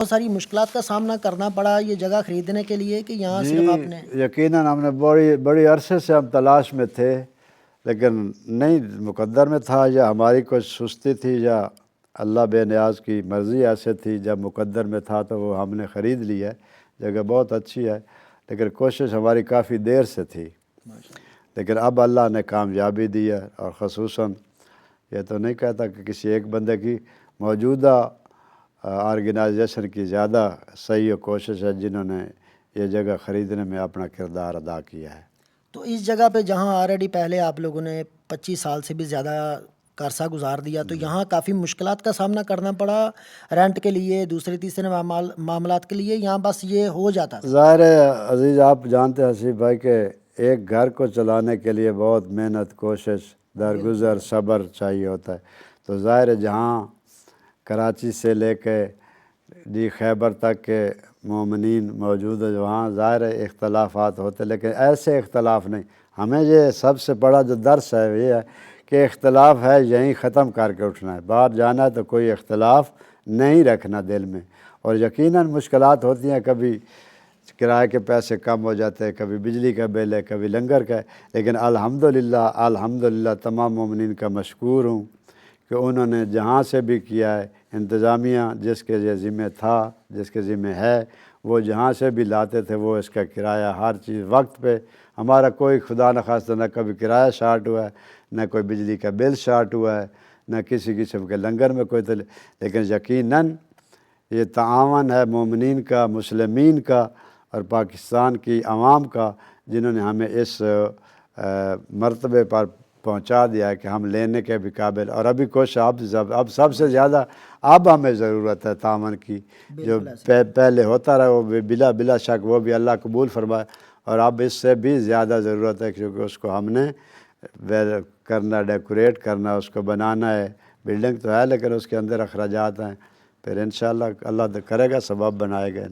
بہت ساری مشکلات کا سامنا کرنا پڑا یہ جگہ خریدنے کے لیے کہ یہاں جی صرف آپ نے یقیناً ہم نے بڑی عرصے سے ہم تلاش میں تھے، لیکن نہیں مقدر میں تھا یا ہماری کوئی سستی تھی یا اللہ بے نیاز کی مرضی ایسے تھی، جب مقدر میں تھا تو وہ ہم نے خرید لی ہے۔ جگہ بہت اچھی ہے، لیکن کوشش ہماری کافی دیر سے تھی، لیکن اب اللہ نے کامیابی دی ہے۔ اور خصوصاً یہ تو نہیں کہتا کہ کسی ایک بندے کی، موجودہ آرگنائزیشن کی زیادہ صحیح و کوشش ہے جنہوں نے یہ جگہ خریدنے میں اپنا کردار ادا کیا ہے۔ تو اس جگہ پہ جہاں آلریڈی پہلے آپ لوگوں نے 25 سال سے بھی زیادہ عرصہ گزار دیا، تو یہاں کافی مشکلات کا سامنا کرنا پڑا رینٹ کے لیے، دوسرے تیسرے معاملات کے لیے، یہاں بس یہ ہو جاتا تھا؟ ظاہر ہے عزیز، آپ جانتے ہیں حسیب بھائی کہ ایک گھر کو چلانے کے لیے بہت محنت، کوشش، درگزر، صبر چاہیے ہوتا ہے۔ تو ظاہر ہے جہاں کراچی سے لے کے خیبر تک کے مومنین موجود ہے، وہاں ظاہر ہے اختلافات ہوتے، لیکن ایسے اختلاف نہیں۔ ہمیں یہ سب سے بڑا جو درس ہے یہ ہے کہ اختلاف ہے یہیں ختم کر کے اٹھنا ہے، باہر جانا ہے تو کوئی اختلاف نہیں رکھنا دل میں۔ اور یقیناً مشکلات ہوتی ہیں، کبھی کرائے کے پیسے کم ہو جاتے ہیں، کبھی بجلی کا بل ہے، کبھی لنگر کا ہے، لیکن الحمدللہ تمام مومنین کا مشکور ہوں کہ انہوں نے جہاں سے بھی کیا ہے، انتظامیہ جس کے یہ ذمہ تھا، جس کے ذمہ ہے، وہ جہاں سے بھی لاتے تھے وہ اس کا کرایہ ہر چیز وقت پہ۔ ہمارا کوئی خدا نخواستہ نہ کبھی کرایہ شارٹ ہوا ہے، نہ کوئی بجلی کا بل شارٹ ہوا ہے، نہ کسی قسم کے لنگر میں کوئی لیکن یقیناً یہ تعاون ہے مومنین کا، مسلمین کا اور پاکستان کی عوام کا، جنہوں نے ہمیں اس مرتبے پر پہنچا دیا ہے کہ ہم لینے کے بھی قابل۔ اور ابھی کوشش اب سب سے زیادہ اب ہمیں ضرورت ہے تعاون کی، جو پہلے ہوتا رہا وہ بلا شک وہ بھی اللہ قبول فرمائے، اور اب اس سے بھی زیادہ ضرورت ہے کیونکہ اس کو ہم نے کرنا، ڈیکوریٹ کرنا، اس کو بنانا ہے۔ بلڈنگ تو ہے لیکن اس کے اندر اخراجات ہیں، پھر انشاءاللہ اللہ کرے گا، سبب بنائے گا۔